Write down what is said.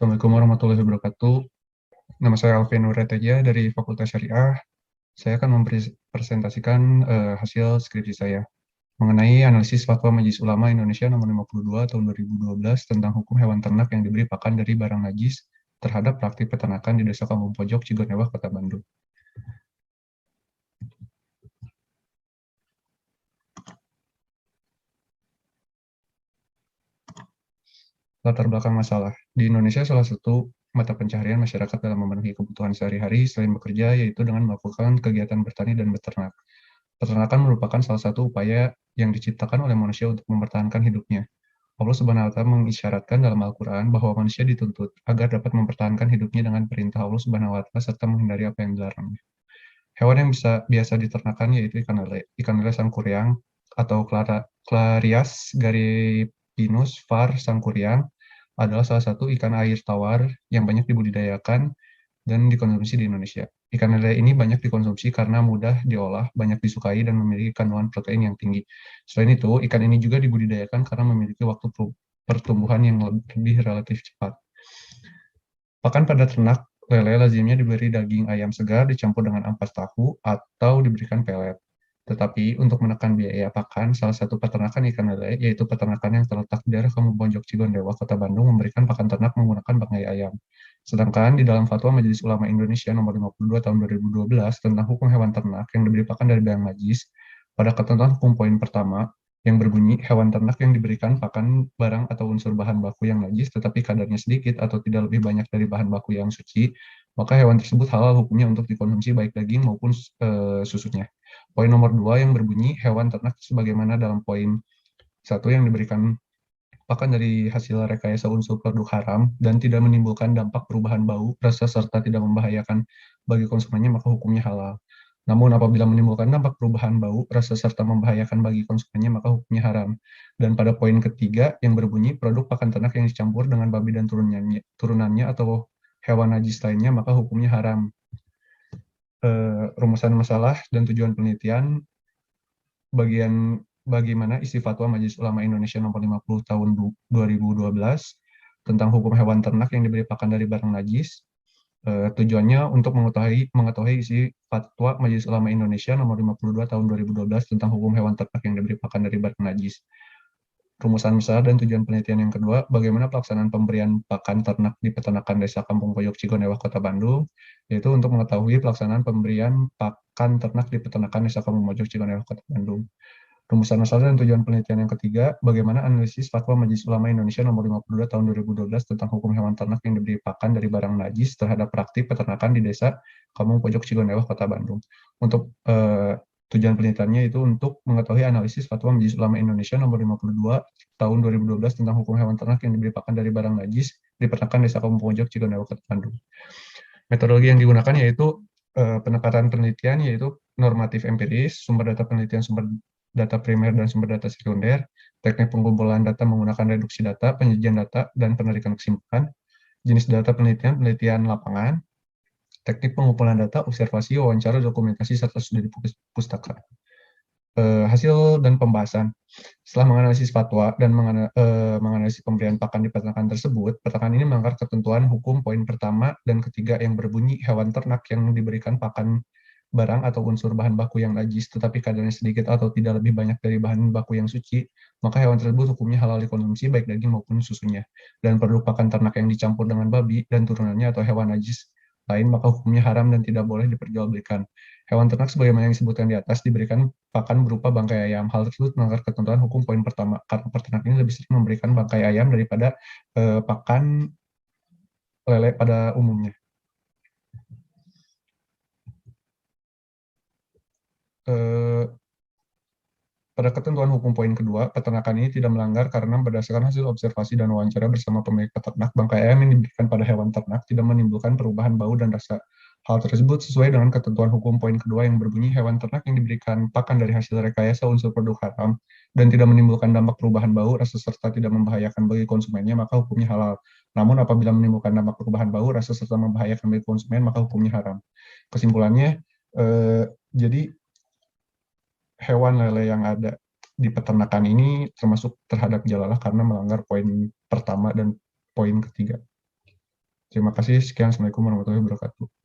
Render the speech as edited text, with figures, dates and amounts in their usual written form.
Assalamualaikum warahmatullahi wabarakatuh. Nama saya Alvin Nureteja dari Fakultas Syariah. Saya akan mempresentasikan hasil skripsi saya mengenai analisis fatwa Majelis Ulama Indonesia nomor 52 tahun 2012 tentang hukum hewan ternak yang diberi pakan dari barang najis terhadap praktik peternakan di Desa Kampung Pojok, Cigonewah, Kota Bandung. Latar belakang masalah. Di Indonesia, salah satu mata pencaharian masyarakat dalam memenuhi kebutuhan sehari-hari selain bekerja, yaitu dengan melakukan kegiatan bertani dan beternak. Peternakan merupakan salah satu upaya yang diciptakan oleh manusia untuk mempertahankan hidupnya. Allah Subhanahu wa Ta'ala mengisyaratkan dalam Al-Quran bahwa manusia dituntut agar dapat mempertahankan hidupnya dengan perintah Allah Subhanahu wa Ta'ala serta menghindari apa yang dilarangnya. Hewan yang biasa diternakan yaitu ikan lele sangkuriang atau Clarias garipinus var sangkuriang adalah salah satu ikan air tawar yang banyak dibudidayakan dan dikonsumsi di Indonesia. Ikan lele ini banyak dikonsumsi karena mudah diolah, banyak disukai, dan memiliki kandungan protein yang tinggi. Selain itu, ikan ini juga dibudidayakan karena memiliki waktu pertumbuhan yang lebih relatif cepat. Pakan pada ternak lele lazimnya diberi daging ayam segar dicampur dengan ampas tahu atau diberikan pelet. Tetapi untuk menekan biaya pakan, salah satu peternakan ikan lele, yaitu peternakan yang terletak di daerah Kampung Pojok Cigondewa, Kota Bandung, memberikan pakan ternak menggunakan bangkai ayam. Sedangkan di dalam Fatwa Majelis Ulama Indonesia nomor 52 tahun 2012 tentang hukum hewan ternak yang diberi pakan dari barang najis, pada ketentuan hukum poin pertama, yang berbunyi hewan ternak yang diberikan pakan barang atau unsur bahan baku yang najis tetapi kadarnya sedikit atau tidak lebih banyak dari bahan baku yang suci, maka hewan tersebut halal hukumnya untuk dikonsumsi baik daging maupun susunya. Poin nomor 2 yang berbunyi hewan ternak sebagaimana dalam poin 1 yang diberikan pakan dari hasil rekayasa unsur produk haram dan tidak menimbulkan dampak perubahan bau, rasa serta tidak membahayakan bagi konsumennya maka hukumnya halal. Namun apabila menimbulkan dampak perubahan bau, rasa serta membahayakan bagi konsumennya maka hukumnya haram. Dan pada poin ketiga yang berbunyi produk pakan ternak yang dicampur dengan babi dan turunannya atau hewan najis lainnya maka hukumnya haram. Rumusan masalah dan tujuan penelitian bagian bagaimana isi fatwa Majelis Ulama Indonesia nomor 50 tahun 2012 tentang hukum hewan ternak yang diberi pakan dari barang najis. Tujuannya untuk mengetahui isi fatwa Majelis Ulama Indonesia nomor 52 tahun 2012 tentang hukum hewan ternak yang diberi pakan dari barang najis. Rumusan besar dan tujuan penelitian yang kedua, bagaimana pelaksanaan pemberian pakan ternak di peternakan Desa Kampung Pojok Cigonewah, Kota Bandung, yaitu untuk mengetahui pelaksanaan pemberian pakan ternak di peternakan Desa Kampung Pojok Cigonewah, Kota Bandung. Rumusan masalah dan tujuan penelitian yang ketiga, bagaimana analisis fatwa Majelis Ulama Indonesia nomor 52 tahun 2012 tentang hukum hewan ternak yang diberi pakan dari barang najis terhadap praktik peternakan di Desa Kampung Pojok Cigonewah, Kota Bandung. Untuk tujuan penelitiannya itu untuk mengetahui analisis fatwa Majelis Ulama Indonesia nomor 52 tahun 2012 tentang hukum hewan ternak yang diberi pakan dari barang najis di peternakan Desa Kampung Pojok Cigonewah, Kota Bandung. Metodologi yang digunakan yaitu pendekatan penelitian yaitu normatif empiris, sumber data penelitian, sumber data primer dan sumber data sekunder, teknik pengumpulan data menggunakan reduksi data, penyajian data, dan penarikan kesimpulan, jenis data penelitian, penelitian lapangan, teknik pengumpulan data, observasi, wawancara, dokumentasi, serta studi pustaka. Hasil dan pembahasan. Setelah menganalisis fatwa dan menganalisis pemberian pakan di peternakan tersebut, peternakan ini melanggar ketentuan hukum poin pertama dan ketiga yang berbunyi hewan ternak yang diberikan pakan barang atau unsur bahan baku yang najis tetapi kadarnya sedikit atau tidak lebih banyak dari bahan baku yang suci, maka hewan tersebut hukumnya halal dikonsumsi baik daging maupun susunya. Dan produk pakan ternak yang dicampur dengan babi dan turunannya atau hewan najis lain maka hukumnya haram dan tidak boleh diperjualbelikan. Hewan ternak sebagaimana yang disebutkan di atas diberikan pakan berupa bangkai ayam. Hal tersebut melanggar ketentuan hukum poin pertama karena peternak ini lebih sering memberikan bangkai ayam daripada pakan lele pada umumnya. Pada ketentuan hukum poin kedua, peternakan ini tidak melanggar karena berdasarkan hasil observasi dan wawancara bersama pemilik peternak, bangkai ayam yang diberikan pada hewan ternak tidak menimbulkan perubahan bau dan rasa. Hal tersebut sesuai dengan ketentuan hukum poin kedua yang berbunyi hewan ternak yang diberikan pakan dari hasil rekayasa unsur produk haram dan tidak menimbulkan dampak perubahan bau, rasa serta tidak membahayakan bagi konsumennya, maka hukumnya halal. Namun apabila menimbulkan dampak perubahan bau, rasa serta membahayakan bagi konsumen, maka hukumnya haram. Kesimpulannya, jadi hewan lele yang ada di peternakan ini termasuk terhadap jalalah karena melanggar poin pertama dan poin ketiga. Terima kasih. Sekian. Assalamualaikum warahmatullahi wabarakatuh.